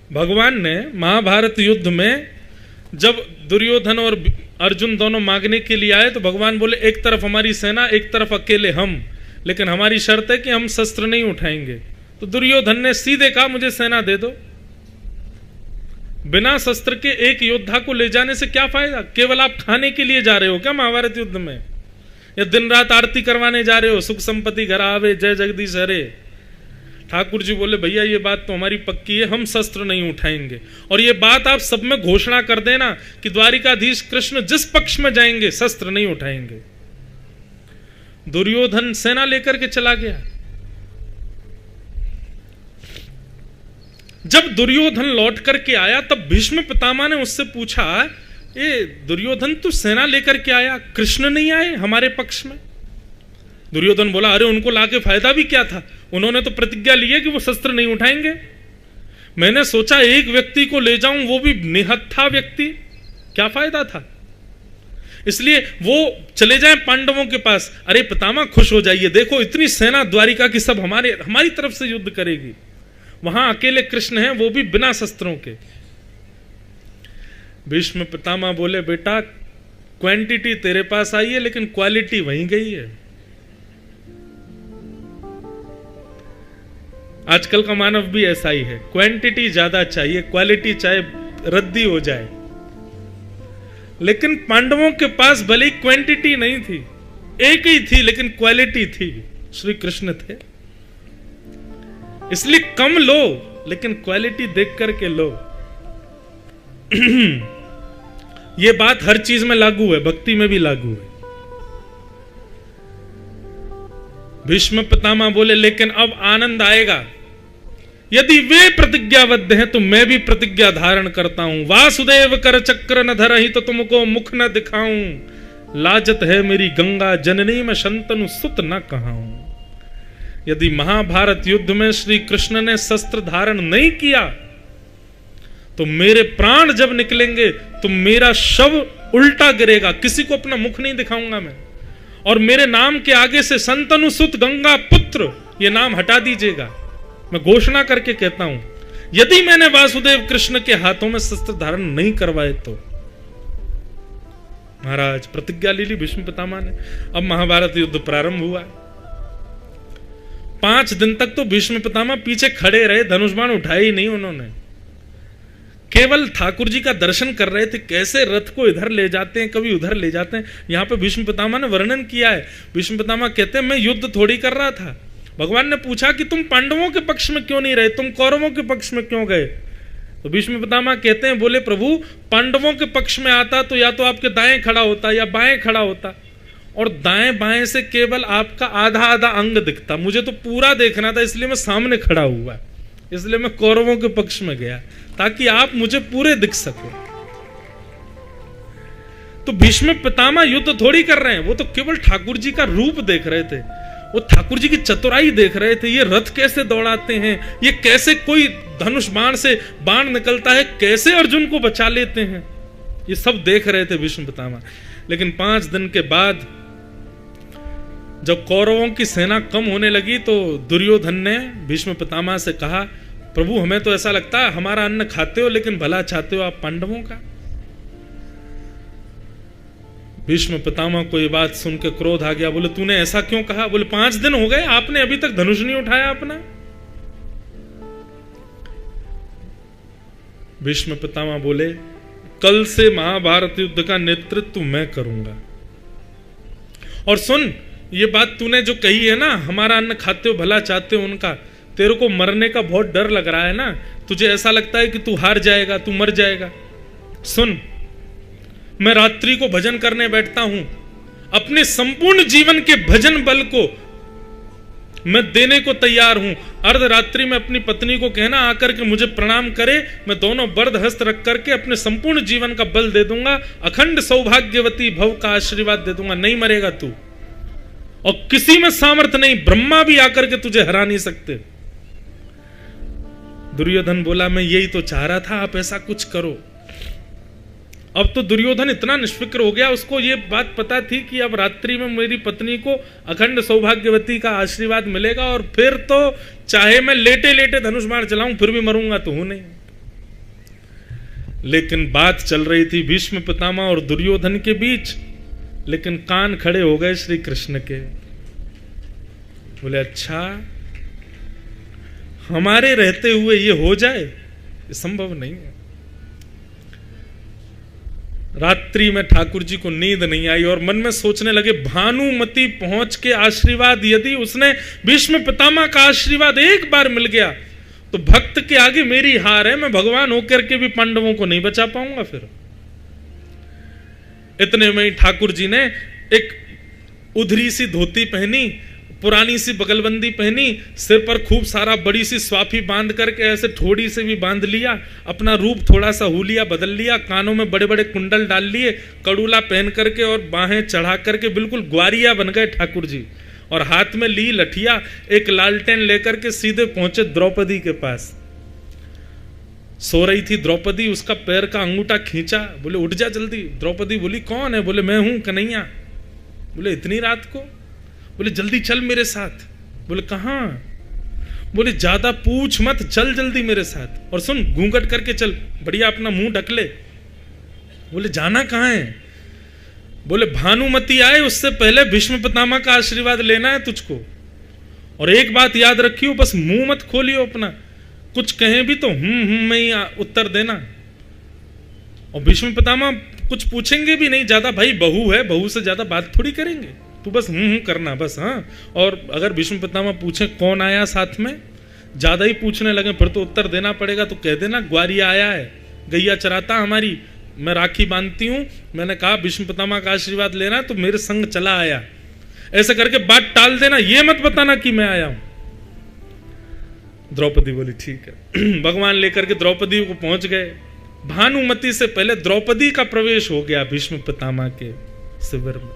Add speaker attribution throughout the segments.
Speaker 1: भगवान ने महाभारत युद्ध में जब दुर्योधन और अर्जुन दोनों मांगने के लिए आए तो भगवान बोले एक तरफ हमारी सेना, एक तरफ अकेले हम, लेकिन हमारी शर्त है कि हम शस्त्र नहीं उठाएंगे। तो दुर्योधन ने सीधे कहा मुझे सेना दे दो। बिना शस्त्र के एक योद्धा को ले जाने से क्या फायदा? केवल आप खाने के लिए जा रहे हो क्या महाभारत युद्ध में, या दिन रात आरती करवाने जा रहे हो, सुख संपत्ति घर आवे जय जगदीश हरे? ठाकुर जी बोले भैया ये बात तो हमारी पक्की है, हम शस्त्र नहीं उठाएंगे। और ये बात आप सब में घोषणा कर देना कि द्वारिकाधीश कृष्ण जिस पक्ष में जाएंगे शस्त्र नहीं उठाएंगे। दुर्योधन सेना लेकर के चला गया। जब दुर्योधन लौट करके आया तब भीष्म पितामह ने उससे पूछा, ये दुर्योधन तू सेना लेकर के आया, कृष्ण नहीं आए हमारे पक्ष में? दुर्योधन बोला अरे उनको लाके फायदा भी क्या था, उन्होंने तो प्रतिज्ञा ली है कि वो शस्त्र नहीं उठाएंगे। मैंने सोचा एक व्यक्ति को ले जाऊं, वो भी निहत्था व्यक्ति, क्या फायदा था? इसलिए वो चले जाएं पांडवों के पास। अरे पितामह खुश हो जाइए, देखो इतनी सेना द्वारिका की सब हमारी तरफ से युद्ध करेगी, वहां अकेले कृष्ण हैं, वो भी बिना शस्त्रों के। भीष्म पितामह बोले बेटा क्वांटिटी तेरे पास आई है लेकिन क्वालिटी वहीं गई है। आजकल का मानव भी ऐसा ही है, क्वांटिटी ज्यादा चाहिए, क्वालिटी चाहे रद्दी हो जाए। लेकिन पांडवों के पास भले ही क्वांटिटी नहीं थी, एक ही थी, लेकिन क्वालिटी थी, श्री कृष्ण थे। इसलिए कम लो लेकिन क्वालिटी देख करके लो। यह बात हर चीज में लागू है, भक्ति में भी लागू है। भीष्म पितामह बोले लेकिन अब आनंद आएगा, यदि वे प्रतिज्ञाबद्ध हैं तो मैं भी प्रतिज्ञा धारण करता हूं। वासुदेव कर चक्र न धरहि तो तुमको मुख न दिखाऊं, लाजत है मेरी गंगा जननी में शंतनु सुत न कहाऊं। यदि महाभारत युद्ध में श्री कृष्ण ने शस्त्र धारण नहीं किया तो मेरे प्राण जब निकलेंगे तो मेरा शव उल्टा गिरेगा, किसी को अपना मुख नहीं दिखाऊंगा मैं। और मेरे नाम के आगे से शंतनु सुत गंगा पुत्र ये नाम हटा दीजिएगा। मैं घोषणा करके कहता हूं यदि मैंने वासुदेव कृष्ण के हाथों में शस्त्र धारण नहीं करवाए तो। महाराज प्रतिज्ञा ले ली भीष्म पितामह ने। अब महाभारत युद्ध प्रारंभ हुआ। 5 दिन तक तो भीष्म पितामह पीछे खड़े रहे, धनुष बाण उठाए ही नहीं उन्होंने, केवल ठाकुर जी का दर्शन कर रहे थे, कैसे रथ को इधर ले जाते हैं कभी उधर ले जाते हैं। यहां पे भीष्म पितामह ने वर्णन किया है। भीष्म पितामह कहते हैं मैं युद्ध थोड़ी कर रहा था। भगवान ने पूछा कि तुम पांडवों के पक्ष में क्यों नहीं रहे, तुम कौरवों के पक्ष में क्यों गए? तो भीष्म पितामह कहते हैं बोले प्रभु पांडवों के पक्ष में आता तो या तो आपके दाएं खड़ा होता या बाएं खड़ा होता, और दाएं बाएं से केवल आपका आधा आधा अंग दिखता, मुझे तो पूरा देखना था, इसलिए मैं सामने खड़ा हुआ, इसलिए मैं कौरवों के पक्ष में गया ताकि आप मुझे पूरे दिख सको। तो भीष्म पितामह युद्ध थोड़ी कर रहे हैं, वो तो केवल ठाकुर जी का रूप देख रहे थे, वो ठाकुर जी की चतुराई देख रहे थे। ये रथ कैसे दौड़ाते हैं, ये कैसे कोई धनुष बाण से बाण निकलता है, कैसे अर्जुन को बचा लेते हैं, ये सब देख रहे थे भीष्म पितामह। लेकिन 5 दिन के बाद जब कौरवों की सेना कम होने लगी तो दुर्योधन ने भीष्म पितामह से कहा प्रभु हमें तो ऐसा लगता है हमारा अन्न खाते हो लेकिन भला चाहते हो आप पांडवों का। भीष्म पितामह को यह बात सुन के क्रोध आ गया। बोले तूने ऐसा क्यों कहा? बोले 5 दिन हो गए आपने अभी तक धनुष नहीं उठाया अपना। भीष्म पितामह बोले कल से महाभारत युद्ध का नेतृत्व मैं करूंगा। और सुन ये बात तूने जो कही है ना, हमारा अन्न खाते हो भला चाहते हो उनका, तेरे को मरने का बहुत डर लग रहा है ना, तुझे ऐसा लगता है कि तू हार जाएगा, तू मर जाएगा। सुन मैं रात्रि को भजन करने बैठता हूं, अपने संपूर्ण जीवन के भजन बल को मैं देने को तैयार हूं। अर्धरात्रि में अपनी पत्नी को कहना आकर के मुझे प्रणाम करे, मैं दोनों बर्द हस्त रख करके अपने संपूर्ण जीवन का बल दे दूंगा, अखंड सौभाग्यवती भव का आशीर्वाद दे दूंगा। नहीं मरेगा तू, और किसी में सामर्थ्य नहीं, ब्रह्मा भी आकर के तुझे हरा नहीं सकते। दुर्योधन बोला मैं यही तो चाह रहा था, आप ऐसा कुछ करो। अब तो दुर्योधन इतना निष्फिक्र हो गया, उसको ये बात पता थी कि अब रात्रि में मेरी पत्नी को अखंड सौभाग्यवती का आशीर्वाद मिलेगा, और फिर तो चाहे मैं लेटे लेटे धनुष बाण चलाऊं फिर भी मरूंगा तो हूं नहीं। लेकिन बात चल रही थी भीष्म पितामह और दुर्योधन के बीच, लेकिन कान खड़े हो गए श्री कृष्ण के। बोले अच्छा, हमारे रहते हुए ये हो जाए, ये संभव नहीं है। रात्रि में ठाकुर जी को नींद नहीं आई और मन में सोचने लगे, भानुमति पहुंच के आशीर्वाद, यदि उसने भीष्म पितामह का आशीर्वाद एक बार मिल गया तो भक्त के आगे मेरी हार है, मैं भगवान होकर के भी पांडवों को नहीं बचा पाऊंगा। फिर इतने में ही ठाकुर जी ने एक उधरी सी धोती पहनी, पुरानी सी बगलबंदी पहनी, सिर पर खूब सारा बड़ी सी स्वाफी बांध करके ऐसे ठोड़ी से भी बांध लिया, अपना रूप थोड़ा सा हुलिया बदल लिया, कानों में बड़े बड़े कुंडल डाल लिए, कड़ूला पहन करके और बाहें चढ़ा करके बिल्कुल ग्वारिया बन गए ठाकुर जी। और हाथ में ली लठिया, एक लालटेन लेकर के सीधे पहुंचे द्रौपदी के पास। सो रही थी द्रौपदी, उसका पैर का अंगूठा खींचा, बोले उठ जा जल्दी। द्रौपदी बोली कौन है? बोले मैं हूं कन्हैया। बोले इतनी रात को? बोले जल्दी चल मेरे साथ। बोले कहां? बोले ज्यादा पूछ मत, चल जल्दी मेरे साथ, और सुन घूंघट करके चल, बढ़िया अपना मुंह ढक ले। बोले जाना कहां है? बोले भानुमति आए उससे पहले भीष्म पितामह का आशीर्वाद लेना है तुझको, और एक बात याद रखियो, बस मुंह मत खोलियो अपना, कुछ कहें भी तो में ही उत्तर देना। और भीष्म पितामह कुछ पूछेंगे भी नहीं ज्यादा, भाई बहू है, बहू से ज्यादा बात थोड़ी करेंगे, तू बस करना बस। हाँ, और अगर भीष्म पितामह पूछे कौन आया साथ में, ज्यादा ही पूछने लगे फिर तो उत्तर देना पड़ेगा, तो कह देना ग्वारिया आया है, गैया चराता हमारी, मैं राखी बांधती हूं, मैंने कहा भीष्म पितामह का आशीर्वाद लेना तो मेरे संग चला आया, ऐसे करके बात टाल देना, ये मत बताना कि मैं आया हूं। द्रौपदी बोली ठीक है। भगवान लेकर के द्रौपदी को पहुंच गए। भानुमति से पहले द्रौपदी का प्रवेश हो गया भीष्म पितामह के शिविर में।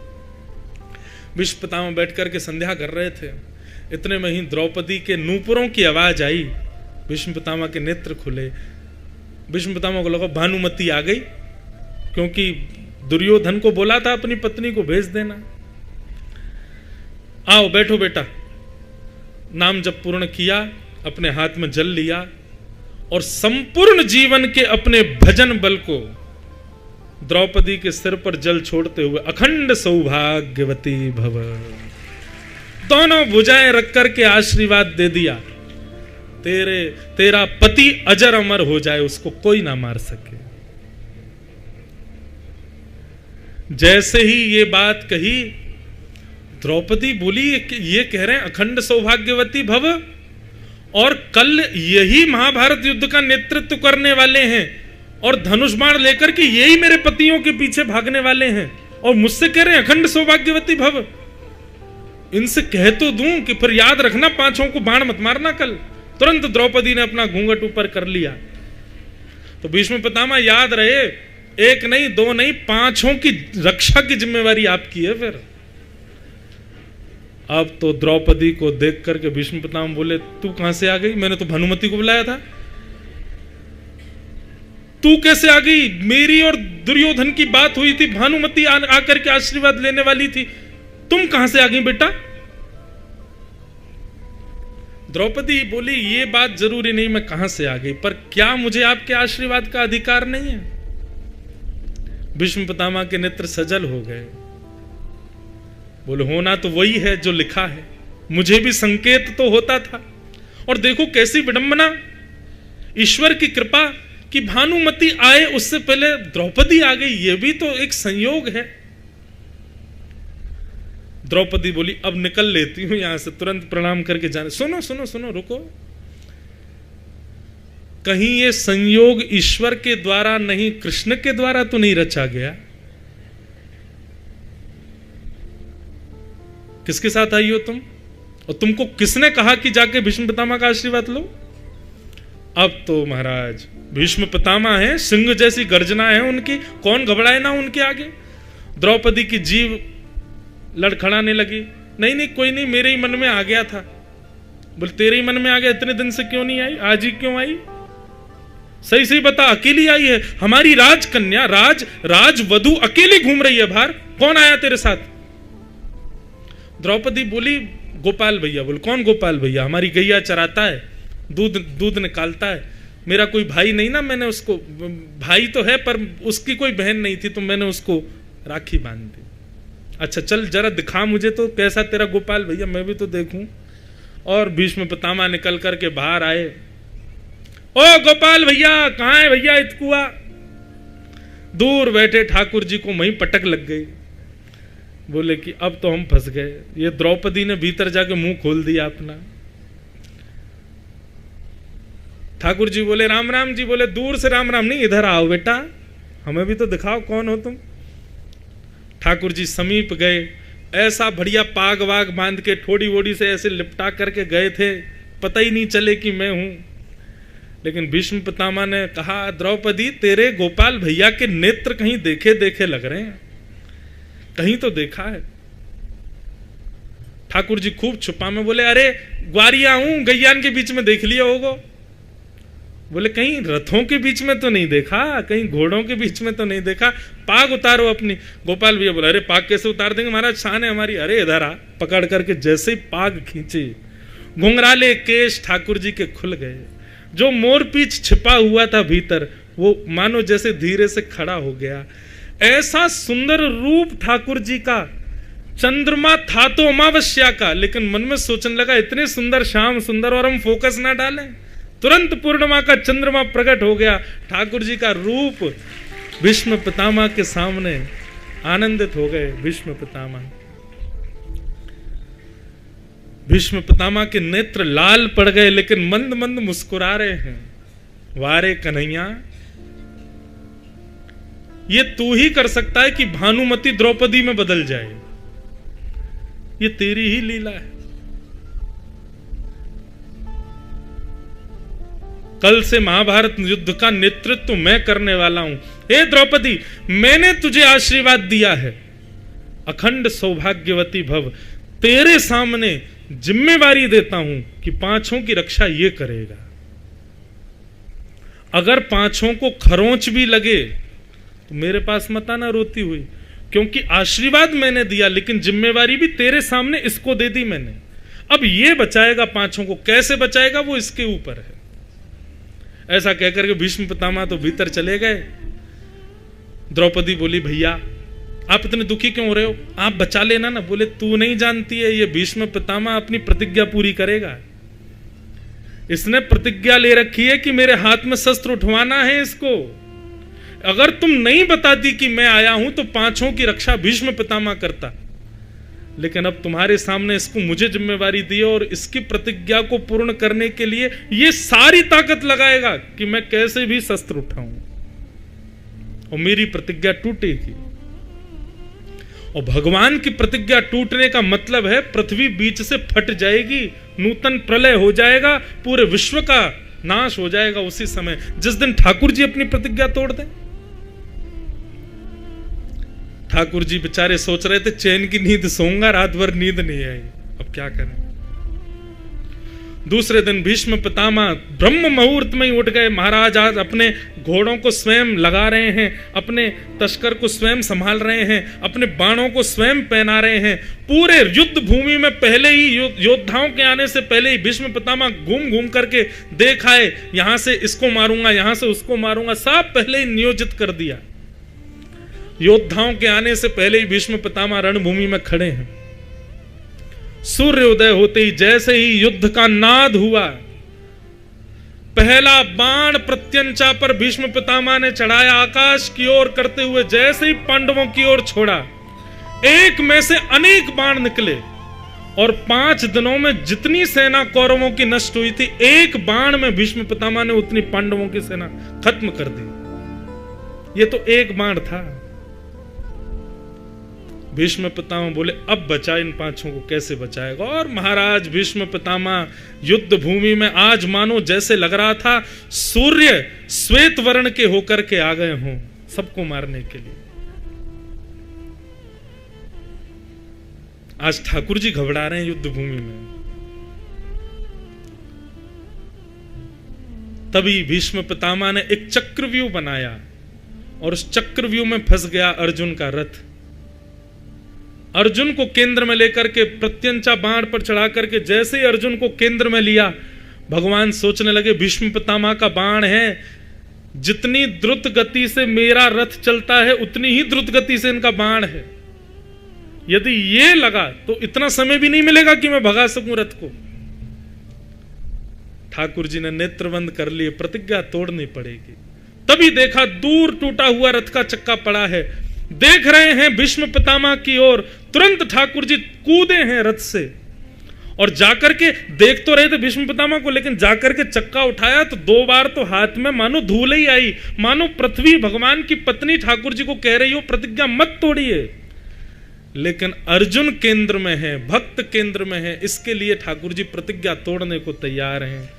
Speaker 1: भीष्म पितामह बैठ करके संध्या कर रहे थे, इतने में ही द्रौपदी के नूपुरों की आवाज आई, भीष्म पितामह के नेत्र खुले। भीष्म पितामह को लगा भानुमति आ गई, क्योंकि दुर्योधन को बोला था अपनी पत्नी को भेज देना। आओ बैठो बेटा। नाम जब पूर्ण किया, अपने हाथ में जल लिया, और संपूर्ण जीवन के अपने भजन बल को द्रौपदी के सिर पर जल छोड़ते हुए अखंड सौभाग्यवती भव, दोनों भुजाएं रख करके आशीर्वाद दे दिया, तेरा पति अजर अमर हो जाए, उसको कोई ना मार सके। जैसे ही ये बात कही, द्रौपदी बोली ये कह रहे हैं अखंड सौभाग्यवती भव, और कल यही महाभारत युद्ध का नेतृत्व करने वाले हैं, और धनुष बाण लेकर के यही मेरे पतियों के पीछे भागने वाले हैं, और मुझसे कह रहे हैं अखंड सौभाग्यवती भव। इनसे कह तो दूं कि फिर याद रखना पांचों को बाण मत मारना कल। तुरंत द्रौपदी ने अपना घूंघट ऊपर कर लिया। तो भीष्म पितामह याद रहे, एक नहीं दो नहीं, पांचों की रक्षा की जिम्मेवारी आपकी है। फिर अब तो द्रौपदी को देख करके भीष्म पितामह बोले तू कहां से आ गई? मैंने तो भानुमति को बुलाया था, तू कैसे आ गई? मेरी और दुर्योधन की बात हुई थी, भानुमति आकर के आशीर्वाद लेने वाली थी, तुम कहां से आ गई बेटा? द्रौपदी बोली ये बात जरूरी नहीं मैं कहां से आ गई, पर क्या मुझे आपके आशीर्वाद का अधिकार नहीं है? भीष्म पितामह के नेत्र सजल हो गए। बोले होना तो वही है जो लिखा है, मुझे भी संकेत तो होता था। और देखो कैसी विडंबना, ईश्वर की कृपा कि भानुमति आए उससे पहले द्रौपदी आ गई, यह भी तो एक संयोग है। द्रौपदी बोली अब निकल लेती हूं यहां से, तुरंत प्रणाम करके जाने। सुनो सुनो सुनो, रुको, कहीं ये संयोग ईश्वर के द्वारा नहीं, कृष्ण के द्वारा तो नहीं रचा गया? किसके साथ आई हो तुम, और तुमको किसने कहा कि जाके भीष्म पितामह का आशीर्वाद लो? अब तो महाराज भीष्म पितामह है, सिंह जैसी गर्जना है उनकी, कौन घबराए ना उनके आगे। द्रौपदी की जीव लड़खड़ाने लगी, नहीं नहीं कोई नहीं, मेरे ही मन में आ गया था। बोले तेरे ही मन में आ गया, इतने दिन से क्यों नहीं आई, आज ही क्यों आई? सही सही बता, अकेली आई है? हमारी राजकन्या राजवधु अकेली घूम रही है बाहर, कौन आया तेरे साथ? द्रौपदी बोली गोपाल भैया। बोले कौन गोपाल भैया? हमारी गैया चराता है, दूध निकालता है, मेरा कोई भाई नहीं ना, मैंने उसको, भाई तो है पर उसकी कोई बहन नहीं थी, तो मैंने उसको राखी बांध दी। अच्छा चल जरा दिखा मुझे तो कैसा तेरा गोपाल भैया, मैं भी तो देखूं। और भीष्म पितामह निकल करके बाहर आए। ओ गोपाल भैया कहाँ है भैया इतकुआ? दूर बैठे ठाकुर जी को वहीं पटक लग गई। बोले कि अब तो हम फंस गए, ये द्रौपदी ने भीतर जाके मुंह खोल दिया अपना। ठाकुर जी बोले राम राम जी। बोले दूर से राम राम नहीं, इधर आओ बेटा, हमें भी तो दिखाओ कौन हो तुम। ठाकुर जी समीप गए, ऐसा बढ़िया पाग वाग बांध के ठोड़ी वोड़ी से ऐसे लिपटा करके गए थे, पता ही नहीं चले कि मैं हूं। लेकिन भीष्म पितामह ने कहा द्रौपदी तेरे गोपाल भैया के नेत्र कहीं देखे देखे लग रहे हैं, कहीं तो देखा है। ठाकुर जी खूब छुपा में बोले अरे ग्वारिया हूं, गैयान के बीच में देख लिया होगा। बोले कहीं रथों के बीच में तो नहीं देखा, कहीं घोड़ों के बीच में तो नहीं देखा, पाग उतारो अपनी। गोपाल भैया बोले अरे पाग कैसे उतार देंगे महाराज, शान है हमारी। अरे इधर आ, पकड़ करके जैसे ही पाग खींचे, घुंघराले केश ठाकुर जी के खुल गए। जो मोरपीछ छिपा हुआ था भीतर, वो मानो जैसे धीरे से खड़ा हो गया। ऐसा सुंदर रूप ठाकुर जी का। चंद्रमा था तो अमावस्या का, लेकिन मन में सोचने लगा इतने सुंदर श्याम सुंदर और हम फोकस ना डालें। तुरंत पूर्णिमा का चंद्रमा प्रकट हो गया। ठाकुर जी का रूप भीष्म पितामह के सामने आनंदित हो गए। भीष्म पितामह के नेत्र लाल पड़ गए, लेकिन मंद मंद मुस्कुरा रहे हैं। वारे कन्हैया, ये तू ही कर सकता है कि भानुमति द्रौपदी में बदल जाए, ये तेरी ही लीला है। कल से महाभारत युद्ध का नेतृत्व मैं करने वाला हूं। हे द्रौपदी, मैंने तुझे आशीर्वाद दिया है, अखंड सौभाग्यवती भव। तेरे सामने जिम्मेवारी देता हूं कि पांचों की रक्षा ये करेगा। अगर पांचों को खरोंच भी लगे तो मेरे पास मत आना रोती हुई, क्योंकि आशीर्वाद मैंने दिया, लेकिन जिम्मेवारी भी तेरे सामने इसको दे दी मैंने। अब ये बचाएगा पांचों को, कैसे बचाएगा वो इसके ऊपर है। ऐसा कहकर के भीष्म पितामह तो भीतर चले गए। द्रौपदी बोली भैया आप इतने दुखी क्यों हो रहे हो, आप बचा लेना ना। बोले तू नहीं जानती है, ये भीष्म पितामह अपनी प्रतिज्ञा पूरी करेगा। इसने प्रतिज्ञा ले रखी है कि मेरे हाथ में शस्त्र उठवाना है इसको। अगर तुम नहीं बताती कि मैं आया हूं तो पांचों की रक्षा भीष्म पितामह करता, लेकिन अब तुम्हारे सामने इसको मुझे जिम्मेवारी दी और इसकी प्रतिज्ञा को पूर्ण करने के लिए ये सारी ताकत लगाएगा कि मैं कैसे भी शस्त्र उठाऊं और मेरी प्रतिज्ञा टूटेगी। और भगवान की प्रतिज्ञा टूटने का मतलब है पृथ्वी बीच से फट जाएगी, नूतन प्रलय हो जाएगा, पूरे विश्व का नाश हो जाएगा उसी समय जिस दिन ठाकुर जी अपनी प्रतिज्ञा तोड़ दें। ठाकुर जी बेचारे सोच रहे थे चैन की नींद सोऊंगा, रात भर नींद नहीं आई, अब क्या करें। दूसरे दिन भीष्म पितामह ब्रह्म मुहूर्त में ही उठ गए। महाराज आज अपने घोड़ों को स्वयं लगा रहे हैं, अपने तस्कर को स्वयं संभाल रहे हैं, अपने बाणों को स्वयं पहना रहे हैं। पूरे युद्ध भूमि में पहले ही योद्धाओं के आने से पहले ही भीष्म पितामह घूम घूम करके देख आए, यहां से इसको मारूंगा, यहां से उसको मारूंगा, सब पहले ही नियोजित कर दिया। योद्धाओं के आने से पहले ही भीष्म पितामह रणभूमि में खड़े हैं। सूर्योदय होते ही जैसे ही युद्ध का नाद हुआ, पहला बाण प्रत्यंचा पर भीष्म पितामह ने चढ़ाया, आकाश की ओर करते हुए जैसे ही पांडवों की ओर छोड़ा, एक में से अनेक बाण निकले और 5 दिनों में जितनी सेना कौरवों की नष्ट हुई थी, एक बाण में भीष्म पितामह ने उतनी पांडवों की सेना खत्म कर दी। ये तो एक बाण था। भीष्म पितामह बोले अब बचा इन पांचों को कैसे बचाएगा। और महाराज भीष्म पितामह युद्ध भूमि में आज मानो जैसे लग रहा था सूर्य श्वेत वर्ण के होकर के आ गए हों सबको मारने के लिए। आज ठाकुर जी घबरा रहे हैं युद्ध भूमि में। तभी भीष्म पितामह ने एक चक्रव्यूह बनाया और उस चक्रव्यूह में फंस गया अर्जुन का रथ। अर्जुन को केंद्र में लेकर के प्रत्यंचा बाण पर चढ़ा करके जैसे ही अर्जुन को केंद्र में लिया, भगवान सोचने लगे भीष्म पितामह का बाण है, जितनी द्रुत गति से मेरा रथ चलता है उतनी ही द्रुत गति से इनका बाण है। यदि ये लगा तो इतना समय भी नहीं मिलेगा कि मैं भगा सकूं रथ को। ठाकुर जी ने नेत्र बंद कर लिए, प्रतिज्ञा तोड़नी पड़ेगी। तभी देखा दूर टूटा हुआ रथ का चक्का पड़ा है, देख रहे हैं भीष्म पितामह की ओर। तुरंत ठाकुर जी कूदे हैं रथ से और जाकर के देख तो रहे थे भीष्म पितामह को, लेकिन जाकर के चक्का उठाया तो 2 बार तो हाथ में मानो धूल ही आई, मानो पृथ्वी भगवान की पत्नी ठाकुर जी को कह रही हो प्रतिज्ञा मत तोड़िए। लेकिन अर्जुन केंद्र में है, भक्त केंद्र में है, इसके लिए ठाकुर जी प्रतिज्ञा तोड़ने को तैयार हैं।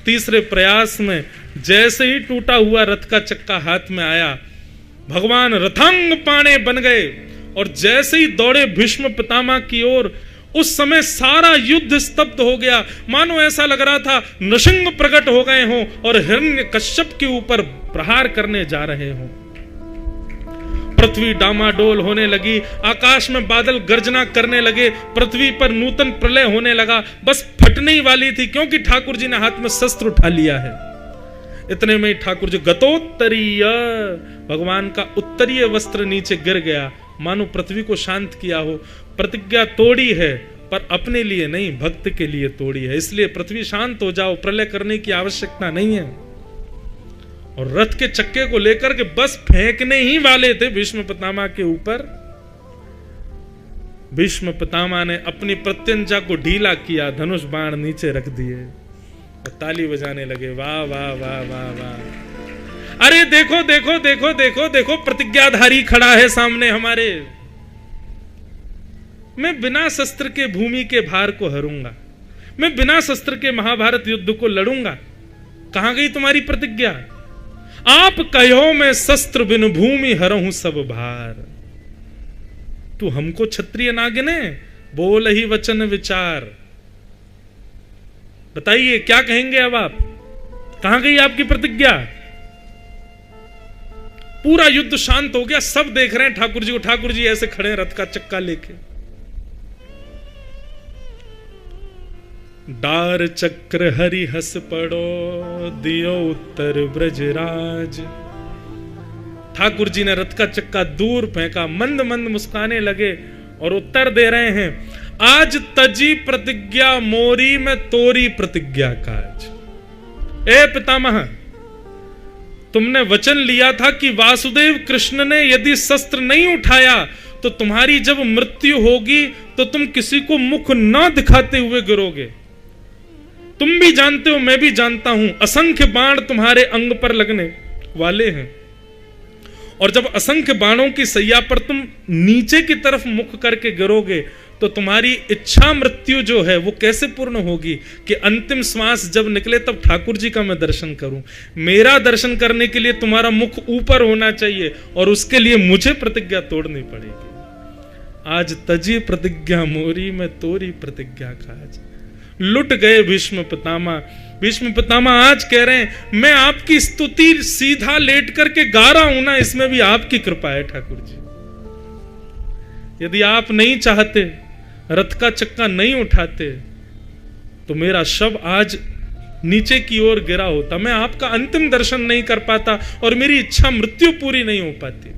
Speaker 1: तीसरे प्रयास में जैसे ही टूटा हुआ रथ का चक्का हाथ में आया, भगवान रथांग पाणे बन गए और जैसे ही दौड़े भीष्म पितामह की ओर, उस समय सारा युद्ध स्तब्ध हो गया। मानो ऐसा लग रहा था नृसिंह प्रकट हो गए हों और हिरण्यकश्यप के ऊपर प्रहार करने जा रहे हों। पृथ्वी डामाडोल होने लगी, आकाश में बादल गर्जना करने लगे, पृथ्वी पर नूतन प्रलय होने लगा, बस फटने ही वाली थी, क्योंकि ठाकुर जी ने हाथ में शस्त्र उठा लिया है। इतने में ठाकुर जी गतोत्तरीय, भगवान का उत्तरीय वस्त्र नीचे गिर गया, मानो पृथ्वी को शांत किया हो। प्रतिज्ञा तोड़ी है पर अपने लिए नहीं, भक्त के लिए तोड़ी है, इसलिए पृथ्वी शांत हो जाओ, प्रलय करने की आवश्यकता नहीं है। और रथ के चक्के को लेकर के बस फेंकने ही वाले थे भीष्म पितामह के ऊपर। भीष्म पितामह ने अपनी प्रत्यंचा को ढीला किया, धनुष बाण नीचे रख दिए और ताली बजाने लगे, वाह वाह वाह वाह वाह। अरे देखो देखो देखो देखो देखो, प्रतिज्ञाधारी खड़ा है सामने हमारे। मैं बिना शस्त्र के भूमि के भार को हरूंगा, मैं बिना शस्त्र के महाभारत युद्ध को लड़ूंगा। कहां गई तुम्हारी प्रतिज्ञा? आप कहो मैं शस्त्र बिन भूमि हरहूं सब भार। तू हमको क्षत्रिय ना गिने, बोल ही वचन विचार। बताइए क्या कहेंगे अब आप? कहां गई आपकी प्रतिज्ञा? पूरा युद्ध शांत हो गया, सब देख रहे हैं ठाकुर जी को। ठाकुर जी ऐसे खड़े हैं रथ का चक्का लेके। डार चक्र हरि हस पड़ो, दियो उत्तर ब्रजराज। ठाकुर जी ने रथ का चक्का दूर फेंका, मंद मंद मुस्काने लगे और उत्तर दे रहे हैं, आज तजी प्रतिज्ञा मोरी में तोरी प्रतिज्ञा काज। ए पितामह, तुमने वचन लिया था कि वासुदेव कृष्ण ने यदि शस्त्र नहीं उठाया तो तुम्हारी जब मृत्यु होगी तो तुम किसी को मुख न दिखाते हुए गिरोगे। तुम भी जानते हो, मैं भी जानता हूं, असंख्य बाण तुम्हारे अंग पर लगने वाले हैं और जब असंख्य बाणों की सैया पर तुम नीचे की तरफ मुख करके गिरोगे तो तुम्हारी इच्छा मृत्यु जो है वो कैसे पूर्ण होगी कि अंतिम श्वास जब निकले तब ठाकुर जी का मैं दर्शन करूं। मेरा दर्शन करने के लिए तुम्हारा मुख ऊपर होना चाहिए और उसके लिए मुझे प्रतिज्ञा तोड़नी पड़ेगी। आज तजी प्रतिज्ञा मोरी में तोरी प्रतिज्ञा काज। लुट गए भीष्म पितामह। भीष्म पितामह आज कह रहे हैं, मैं आपकी स्तुति सीधा लेट करके गा रहा हूं ना, इसमें भी आपकी कृपा है ठाकुर जी। यदि आप नहीं चाहते, रथ का चक्का नहीं उठाते तो मेरा शव आज नीचे की ओर गिरा होता, मैं आपका अंतिम दर्शन नहीं कर पाता और मेरी इच्छा मृत्यु पूरी नहीं हो पाती।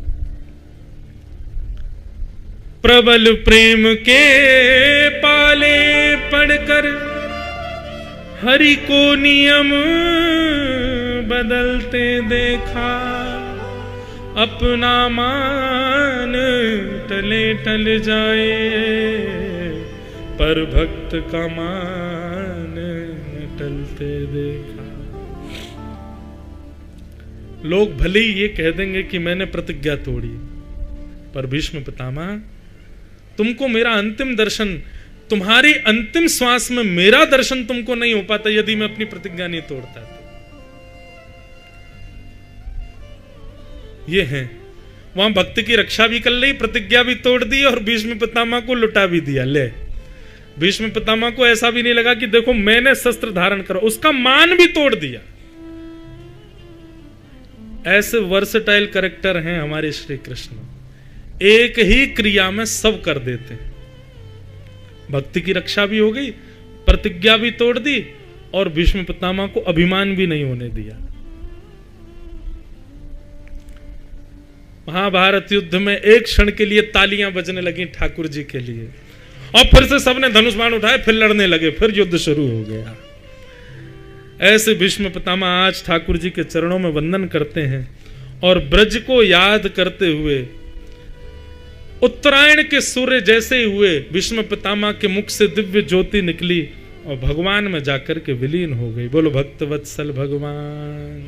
Speaker 1: प्रबल प्रेम के पाले पढ़कर हरि को नियम बदलते देखा, अपना मान टले टल जाए पर भक्त का मान टलते देखा। लोग भले ही ये कह देंगे कि मैंने प्रतिज्ञा तोड़ी, पर भीष्म पितामह तुमको मेरा अंतिम दर्शन, तुम्हारी अंतिम श्वास में मेरा दर्शन तुमको नहीं हो पाता यदि मैं अपनी प्रतिज्ञा नहीं तोड़ता। ये है, वहां भक्त की रक्षा भी कर ली, प्रतिज्ञा भी तोड़ दी और भीष्म पितामह को लुटा भी दिया। ले, भीष्म पितामह को ऐसा भी नहीं लगा कि देखो मैंने शस्त्र धारण करा, उसका मान भी तोड़ दिया। ऐसे वर्सेटाइल कैरेक्टर हैं हमारे श्री कृष्ण, एक ही क्रिया में सब कर देते हैं। भक्ति की रक्षा भी हो गई, प्रतिज्ञा भी तोड़ दी और भीष्म पितामह को अभिमान भी नहीं होने दिया। महाभारत युद्ध में एक क्षण के लिए तालियां बजने लगी ठाकुर जी के लिए, और फिर से सबने धनुष बाण उठाए, फिर लड़ने लगे, फिर युद्ध शुरू हो गया। ऐसे भीष्म पितामह आज ठाकुर जी के चरणों में वंदन करते हैं और ब्रज को याद करते हुए उत्तरायण के सूर्य जैसे ही हुए भीष्म पितामह के मुख से दिव्य ज्योति निकली और भगवान में जाकर के विलीन हो गई। बोलो भक्त वत्सल भगवान।